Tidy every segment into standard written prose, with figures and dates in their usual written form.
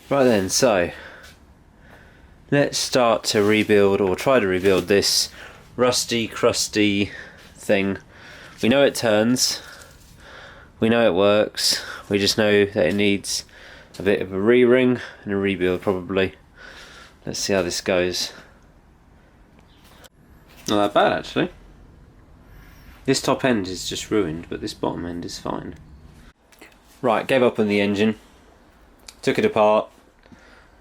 Right then, so let's start to rebuild, or try to rebuild, this rusty, crusty thing. We know it turns, we know it works, we just know that it needs a bit of a re-ring and a rebuild probably. Let's see how this goes. Not that bad actually. This top end is just ruined, but this bottom end is fine. Right, gave up on the engine, took it apart,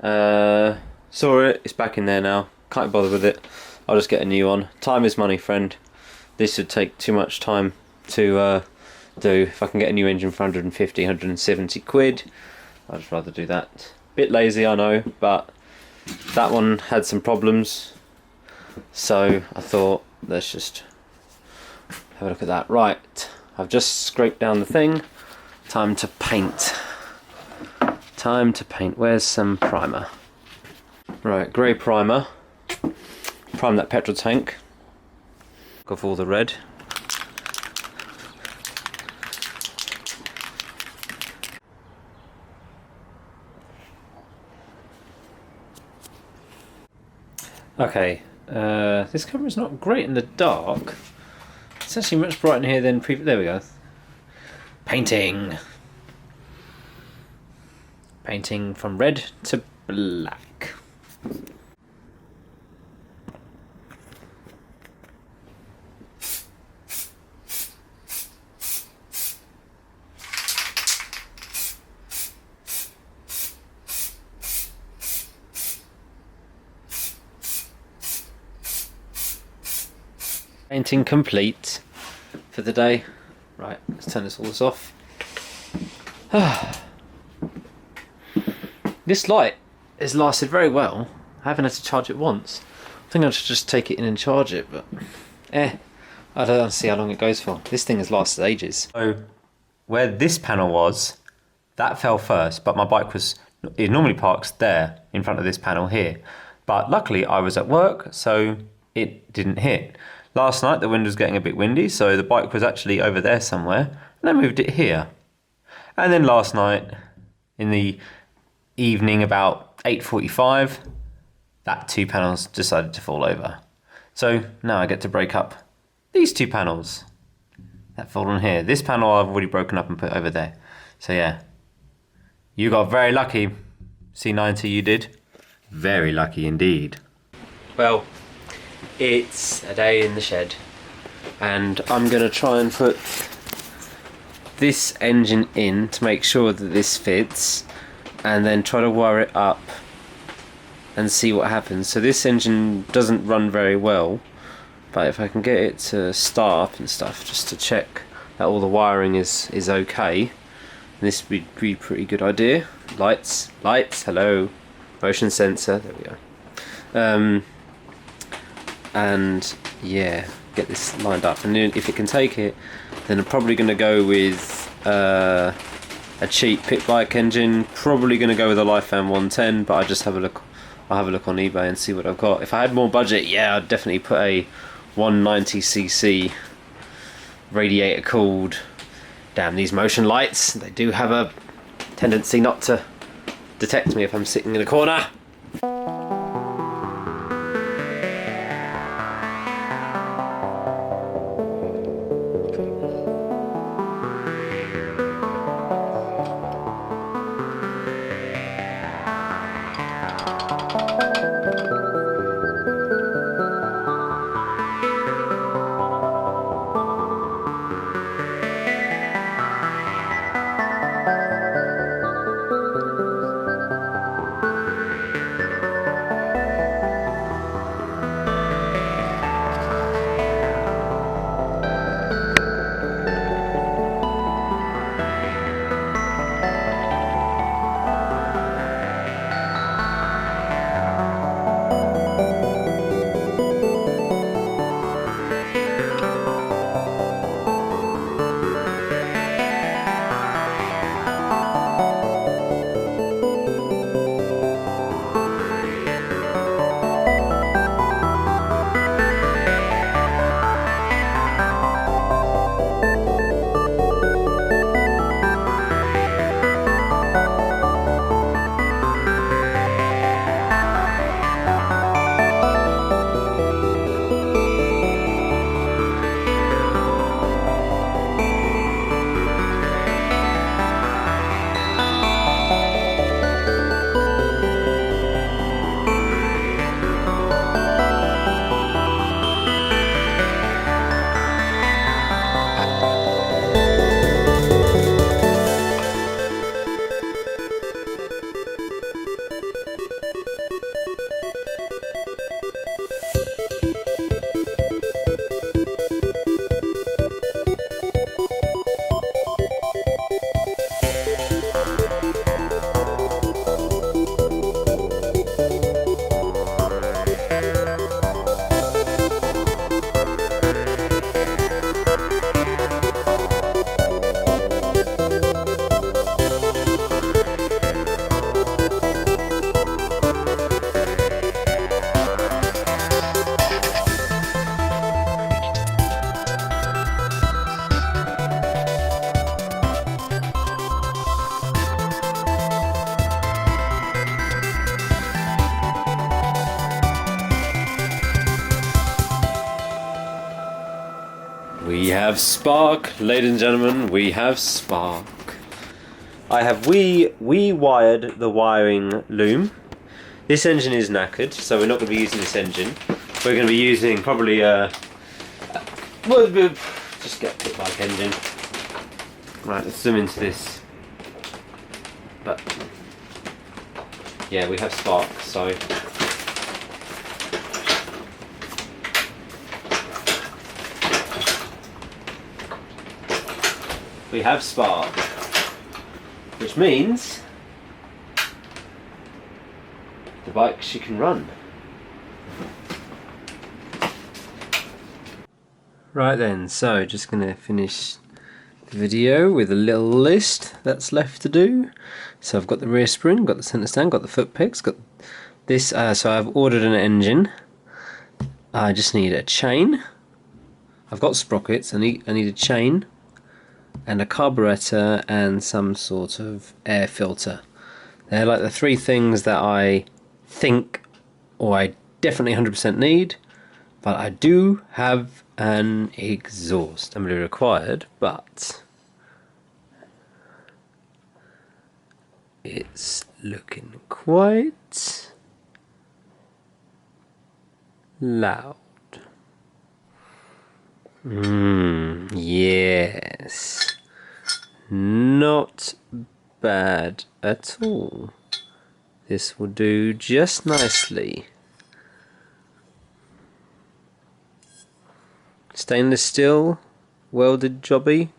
saw it, it's back in there now, can't bother with it, I'll just get a new one. Time is money, friend. This would take too much time to do. If I can get a new engine for 150, 170 quid, I'd just rather do that. Bit lazy, I know, but that one had some problems, so I thought let's just have a look at that. Right, I've just scraped down the thing, time to paint. Time to paint. Where's some primer? Right, grey primer. Prime that petrol tank. Look off all the red. Okay, this camera's not great in the dark. It's actually much brighter in here than there we go. Painting. Painting from red to black. Painting complete for the day. Right, let's turn all this off. This light has lasted very well. I haven't had to charge it once. I think I should just take it in and charge it, but I don't see how long it goes for. This thing has lasted ages. So where this panel was, that fell first, but my bike it normally parks there in front of this panel here. But luckily I was at work, so it didn't hit. Last night the wind was getting a bit windy, so the bike was actually over there somewhere, and I moved it here. And then last night, in the evening about 8:45, that two panels decided to fall over. So now I get to break up these two panels that fall on here. This panel I've already broken up and put over there. So yeah, you got very lucky, C90 you did. Very lucky indeed. Well, it's a day in the shed, and I'm going to try and put this engine in to make sure that this fits, and then try to wire it up and see what happens. So this engine doesn't run very well, but if I can get it to start up and stuff, just to check that all the wiring is okay, this would be a pretty good idea. Lights, hello, motion sensor, there we go. And yeah, get this lined up, and then if it can take it, then I'm probably going to go with a cheap pit bike engine. Probably going to go with a Lifan 110, but I'll have a look on eBay and see what I've got. If I had more budget, yeah, I'd definitely put a 190cc radiator cooled. Damn, these motion lights, they do have a tendency not to detect me if I'm sitting in a corner. have spark, ladies and gentlemen, we have spark. I have wired the wiring loom. This engine is knackered, so we're not going to be using this engine. We're going to be using probably well, just get a pit bike engine. Right, let's zoom into this. But yeah, we have spark, so we have spark, which means the bike she can run. Right then, so just gonna finish the video with a little list that's left to do. So I've got the rear spring, got the centre stand, got the foot pegs, got this. So I've ordered an engine. I just need a chain. I've got sprockets. I need a chain and a carburetor and some sort of air filter. They're like the three things that I think, or I definitely 100% need. But I do have an exhaust. Not really required, but it's looking quite loud. Yes. Not bad at all. This will do just nicely. Stainless steel, welded jobby.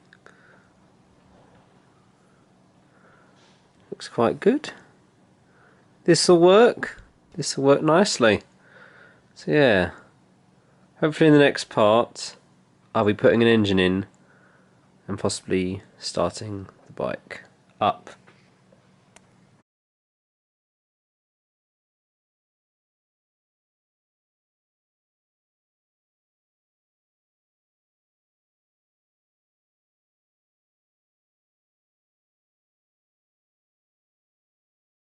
Looks quite good. This'll work. This'll work nicely. So yeah, hopefully in the next part I'll be putting an engine in and possibly starting the bike up.